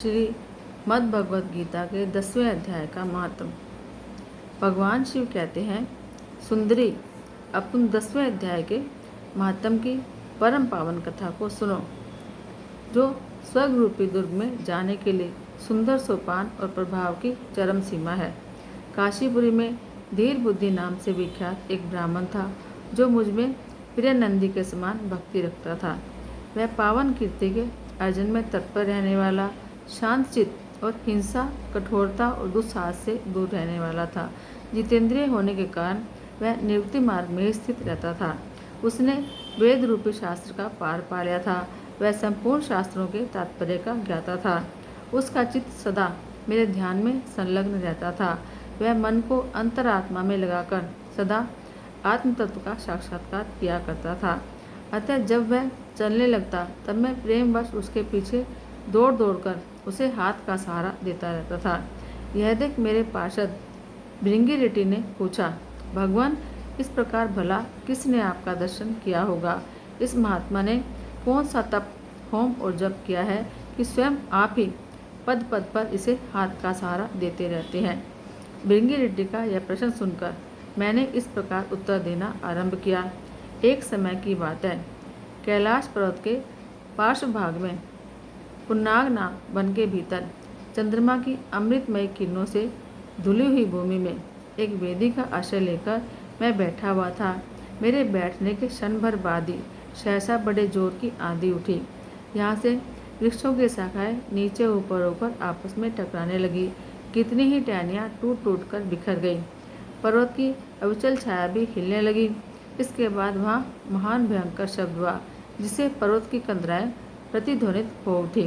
श्री मद् भगवत गीता के 10वें अध्याय का महात्म। भगवान शिव कहते हैं, सुंदरी, अब तुम 10वें अध्याय के महात्म की परम पावन कथा को सुनो, जो स्वर्ग रूपी दुर्ग में जाने के लिए सुंदर सोपान और प्रभाव की चरम सीमा है। काशीपुरी में धीर बुद्धि नाम से विख्यात एक ब्राह्मण था, जो मुझ में प्रिय नंदी के समान भक्ति रखता था। वह पावन कीर्ति के अर्जन में तत्पर रहने वाला, शांत चित्त और हिंसा, कठोरता और दुस्साहस से दूर रहने वाला था। जितेंद्रिय होने के कारण वह निवृत्ति मार्ग में स्थित रहता था। उसने वेद रूपी शास्त्र का पार पा लिया था। वह संपूर्ण शास्त्रों के तात्पर्य का ज्ञाता था। उसका चित्त सदा मेरे ध्यान में संलग्न रहता था। वह मन को अंतरात्मा में लगाकर सदा आत्म तत्व का साक्षात्कार किया करता था। अतः जब वह चलने लगता तब मैं प्रेमवश उसके पीछे दौड़ दौड़कर उसे हाथ का सहारा देता रहता था। यह देख मेरे पार्षद भृंगी ने पूछा, भगवान, इस प्रकार भला किसने आपका दर्शन किया होगा? इस महात्मा ने कौन सा तप, होम और जप किया है कि स्वयं आप ही पद पद पर इसे हाथ का सहारा देते रहते हैं? भृंगी का यह प्रश्न सुनकर मैंने इस प्रकार उत्तर देना आरंभ किया। एक समय की बात है, कैलाश पर्वत के पार्श्व भाग में पुन्नाग वन के भीतर चंद्रमा की अमृतमय किरणों से धुली हुई भूमि में एक वेदी का आश्रय लेकर मैं बैठा हुआ था। मेरे बैठने के क्षण भर बाद ही सहसा बड़े जोर की आंधी उठी। यहाँ से वृक्षों की शाखाएं नीचे ऊपर होकर आपस में टकराने लगी। कितनी ही टहनियाँ टूट टूट कर बिखर गई। पर्वत की अविचल छाया भी हिलने लगी। इसके बाद वहाँ महान भयंकर शब्द हुआ, जिसे पर्वत की कंदराएं प्रतिध्वनित हो उठी।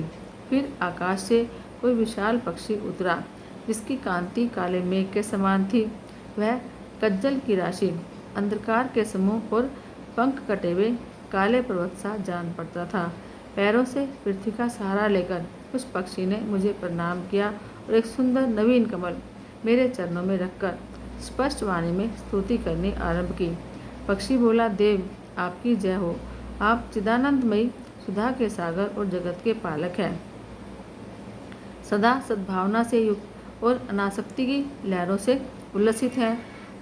फिर आकाश से कोई विशाल पक्षी उतरा, जिसकी कांति काले मेघ के समान थी। वह कज्जल की राशि, अंधकार के समूह और पंख कटे हुए काले पर्वत सा जान पड़ता था। पैरों से पृथ्वी का सहारा लेकर उस पक्षी ने मुझे प्रणाम किया और एक सुंदर नवीन कमल मेरे चरणों में रखकर स्पष्ट वाणी में स्तुति करनी आरंभ की। पक्षी बोला, देव, आपकी जय हो। आप चिदानंदमयी सुधा के सागर और जगत के पालक हैं। सदा सद्भावना से युक्त और अनासक्ति की लहरों से उल्लसित हैं।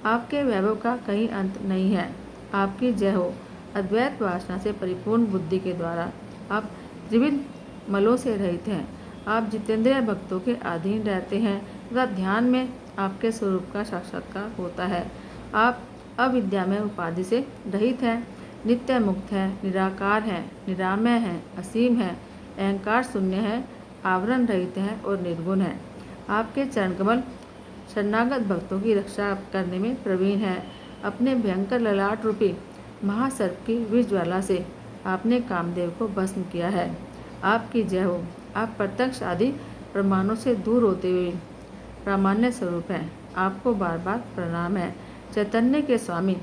आपके वैभव का कहीं अंत नहीं है। आपकी जय हो। अद्वैत वासना से परिपूर्ण बुद्धि के द्वारा आप त्रिविध मलों से रहित हैं। आप जितेंद्रिय भक्तों के अधीन रहते हैं तथा ध्यान में आपके स्वरूप का साक्षात्कार होता है। आप अविद्या में उपाधि से रहित हैं, नित्य मुक्त हैं, निराकार हैं, निरामय हैं, असीम हैं, अहंकार शून्य हैं, आवरण रहित हैं और निर्गुण हैं। आपके चरण कमल शरणागत भक्तों की रक्षा करने में प्रवीण है। अपने भयंकर ललाट रूपी महासर्प की विष ज्वाला से आपने कामदेव को भस्म किया है। आपकी जय हो। आप प्रत्यक्ष आदि प्रमाणों से दूर होते हुए प्रामाण्य स्वरूप हैं। आपको बार बार प्रणाम है। चैतन्य के स्वामी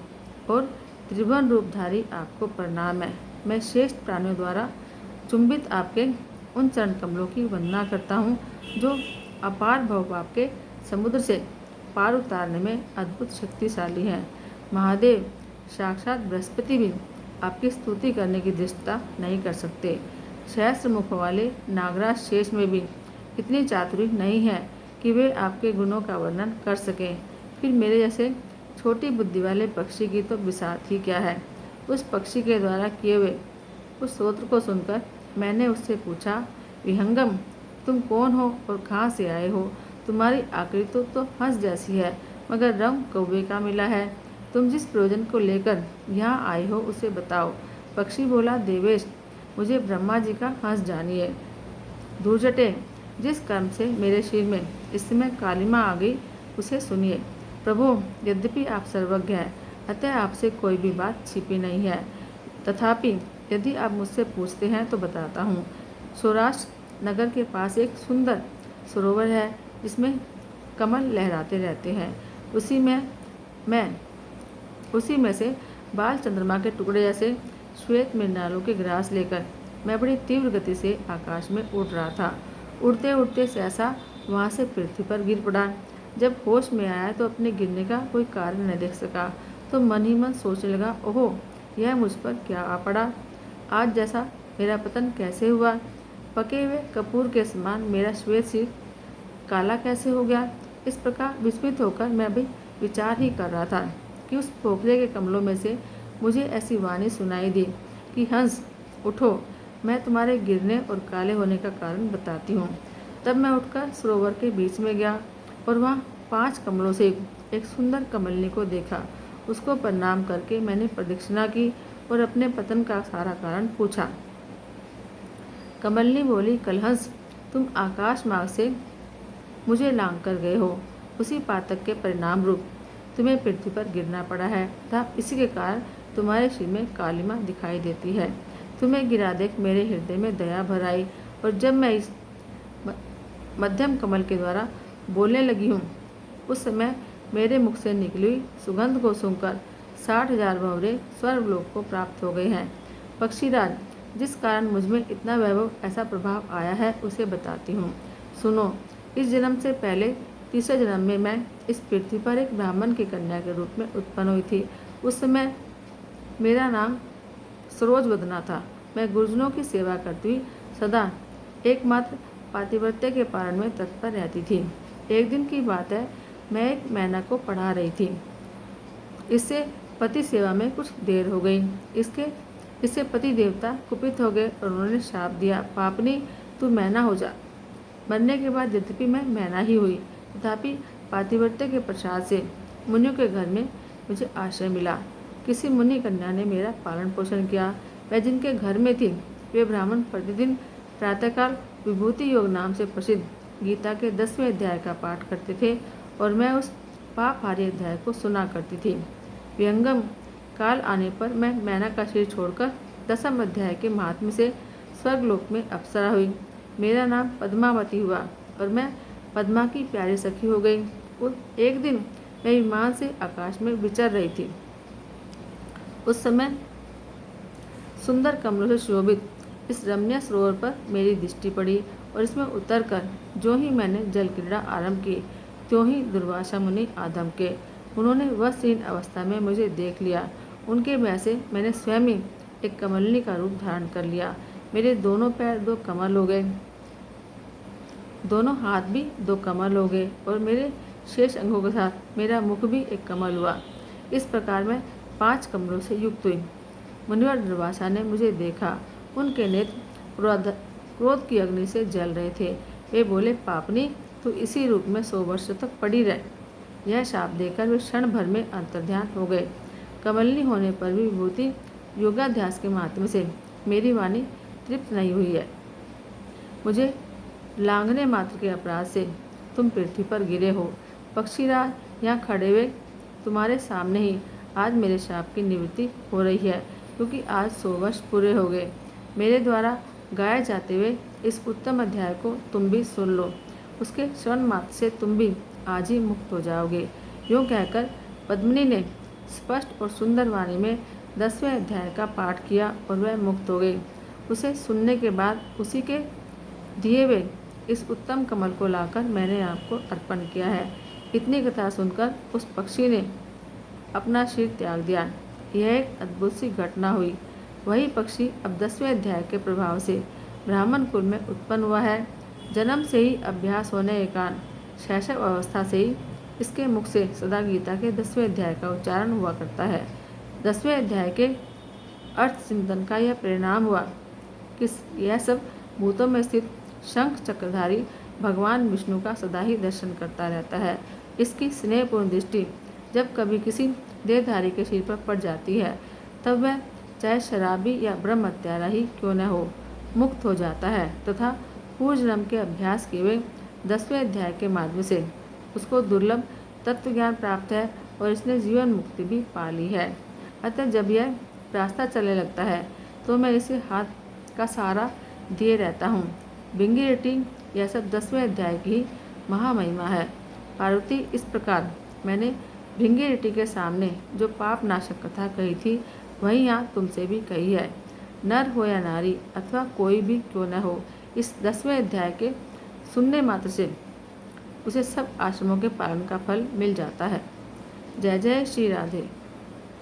और त्रिभुवन रूपधारी आपको प्रणाम है। मैं श्रेष्ठ प्राणियों द्वारा चुंबित आपके उन चरण कमलों की वंदना करता हूँ, जो अपार भवपाप के समुद्र से पार उतारने में अद्भुत शक्तिशाली हैं। महादेव, साक्षात बृहस्पति भी आपकी स्तुति करने की दृष्टता नहीं कर सकते। सहस्त्र मुख वाले नागराज शेष में भी इतनी चातुरी नहीं है कि वे आपके गुणों का वर्णन कर सकें। फिर मेरे जैसे छोटी बुद्धि वाले पक्षी की तो बिसात ही क्या है। उस पक्षी के द्वारा किए हुए उस स्तोत्र को सुनकर मैंने उससे पूछा, विहंगम, तुम कौन हो और कहाँ से आए हो? तुम्हारी आकृति तो हंस जैसी है, मगर रंग कौवे का मिला है। तुम जिस प्रयोजन को लेकर यहाँ आए हो उसे बताओ। पक्षी बोला, देवेश, मुझे ब्रह्मा जी का हंस जानिए। धूर्जटे, जिस कर्म से मेरे शरीर में इस समय कालिमा आ गई उसे सुनिए। प्रभु, यद्यपि आप सर्वज्ञ हैं, अतः आपसे कोई भी बात छिपी नहीं है। तथापि यदि आप मुझसे पूछते हैं तो बताता हूँ। सौराष्ट्र नगर के पास एक सुंदर सरोवर है, जिसमें कमल लहराते रहते हैं। उसी में से बाल चंद्रमा के टुकड़े जैसे श्वेत मृणालों के ग्रास लेकर मैं बड़ी तीव्र गति से आकाश में उड़ रहा था। उड़ते उड़ते सहसा वहाँ से पृथ्वी पर गिर पड़ा। जब होश में आया तो अपने गिरने का कोई कारण न देख सका, तो मन ही मन सोचने लगा, ओहो, यह मुझ पर क्या आ पड़ा। आज जैसा मेरा पतन कैसे हुआ? पके हुए कपूर के समान मेरा श्वेत सिर काला कैसे हो गया। इस प्रकार विस्मित होकर मैं भी विचार ही कर रहा था कि उस खोखले के कमलों में से मुझे ऐसी वाणी सुनाई दी कि हंस उठो, मैं तुम्हारे गिरने और काले होने का कारण बताती हूँ। तब मैं उठकर सरोवर के बीच में गया और वहाँ 5 कमलों से एक सुंदर कमलनी को देखा। उसको प्रणाम करके मैंने प्रदक्षिणा की और अपने पतन का सारा कारण पूछा। कमलनी बोली, कलहंस, तुम आकाश मार्ग से मुझे लांग कर गए हो। उसी पातक के परिणाम रूप तुम्हें पृथ्वी पर गिरना पड़ा है तथा इसी के कारण तुम्हारे सिर में कालिमा दिखाई देती है। तुम्हें गिरा देख मेरे हृदय में दया भर आई और जब मैं इस मध्यम कमल के द्वारा बोलने लगी हूँ उस समय मेरे मुख से निकली हुई सुगंध को सुनकर 60,000 भंवरे स्वर्गलोक को प्राप्त हो गए हैं। पक्षीराज, जिस कारण मुझमें इतना वैभव ऐसा प्रभाव आया है उसे बताती हूँ, सुनो। इस जन्म से पहले तीसरे जन्म में मैं इस पृथ्वी पर एक ब्राह्मण की कन्या के रूप में उत्पन्न हुई थी। उस समय मेरा नाम सरोजवदना था। मैं गुरुजनों की सेवा करती हुई सदा एकमात्र पातिव्रत्य के पालन में तत्पर रहती थी। एक दिन की बात है, मैं एक मैना को पढ़ा रही थी। इससे पति सेवा में कुछ देर हो गई। इससे पति देवता कुपित हो गए और उन्होंने श्राप दिया, पापनी तू मैना हो जा। मरने के बाद यद्यपि मैं मैना ही हुई तथापि पातिव्रत्य के प्रसाद से मुनियों के घर में मुझे आश्रय मिला। किसी मुनि कन्या ने मेरा पालन पोषण किया। मैं जिनके घर में थी वे ब्राह्मण प्रतिदिन प्रातःकाल विभूति योग नाम से प्रसिद्ध गीता के 10वें अध्याय का पाठ करते थे और मैं उस पापहारी अध्याय को सुना करती थी। व्यंगम काल आने पर मैं मैना का शरीर छोड़कर 10वें अध्याय के महात्म्य से स्वर्गलोक में अप्सरा हुई। मेरा नाम पद्मावती हुआ और मैं पद्मा की प्यारी सखी हो गई। एक दिन मैं विमान से आकाश में विचर रही थी। उस समय सुंदर कमलों से शोभित इस रमणीय सरोवर पर मेरी दृष्टि पड़ी और इसमें उतरकर जो ही मैंने जल क्रीड़ा आरंभ की त्यों ही दुर्वासा मुनि आदम के। उन्होंने वस्त्रहीन अवस्था में मुझे देख लिया। उनके भय से मैंने स्वयं ही एक कमलनी का रूप धारण कर लिया। मेरे दोनों पैर 2 कमल हो गए, दोनों हाथ भी 2 कमल हो गए और मेरे शेष अंगों के साथ मेरा मुख भी एक कमल हुआ। इस प्रकार मैं 5 कमलों से युक्त हुई। मुनिवर दुर्वासा ने मुझे देखा। उनके नेत्र क्रोध की अग्नि से जल रहे थे। वे बोले, पापनी तू इसी रूप में 100 वर्ष तक पड़ी रह। यह शाप देकर वे क्षण भर में अंतर्ध्यान हो गए। कमलनी होने पर भी विभूति योगाध्यास के माध्यम से मेरी वाणी तृप्त नहीं हुई है। मुझे लांघने मात्र के अपराध से तुम पृथ्वी पर गिरे हो। पक्षीराज, यहाँ खड़े हुए तुम्हारे सामने ही आज मेरे शाप की निवृत्ति हो रही है, क्योंकि आज 100 वर्ष पूरे हो गए। मेरे द्वारा गाए जाते हुए इस उत्तम अध्याय को तुम भी सुन लो। उसके श्रवण मात्र से तुम भी आज ही मुक्त हो जाओगे। यूँ कहकर पद्मिनी ने स्पष्ट और सुंदर वाणी में 10वें अध्याय का पाठ किया और वह मुक्त हो गई। उसे सुनने के बाद उसी के दिए हुए इस उत्तम कमल को लाकर मैंने आपको अर्पण किया है। इतनी कथा सुनकर उस पक्षी ने अपना सिर त्याग दिया। यह एक अद्भुत सी घटना हुई। वही पक्षी अब 10वें अध्याय के प्रभाव से ब्राह्मण कुल में उत्पन्न हुआ है। जन्म से ही अभ्यास होने के कारण शैशव अवस्था से ही इसके मुख से सदा गीता के 10वें अध्याय का उच्चारण हुआ करता है। 10वें अध्याय के अर्थ चिंतन का यह परिणाम हुआ कि यह सब भूतों में स्थित शंख चक्रधारी भगवान विष्णु का सदा ही दर्शन करता रहता है। इसकी स्नेहपूर्ण दृष्टि जब कभी किसी देहधारी के सिर पर पड़ जाती है तब वह चाहे शराबी या ब्रह्म हत्यारा ही क्यों न हो, मुक्त हो जाता है तथा पूर्व जन्म के अभ्यास किए हुए 10वें अध्याय के माध्यम से उसको दुर्लभ तत्व ज्ञान प्राप्त है और इसने जीवन मुक्ति भी पा ली है। अतः जब यह रास्ता चलने लगता है तो मैं इसे हाथ का सहारा दिए रहता हूँ। भिंगीरटी यह सब 10वें अध्याय की ही महामहिमा है। पार्वती, इस प्रकार मैंने भिंगीरटी के सामने जो पाप नाशक कथा कही थी वही यहाँ तुमसे भी कही है। नर हो या नारी अथवा कोई भी क्यों न हो, इस 10वें अध्याय के सुनने मात्र से उसे सब आश्रमों के पालन का फल मिल जाता है। जय जय श्री राधे।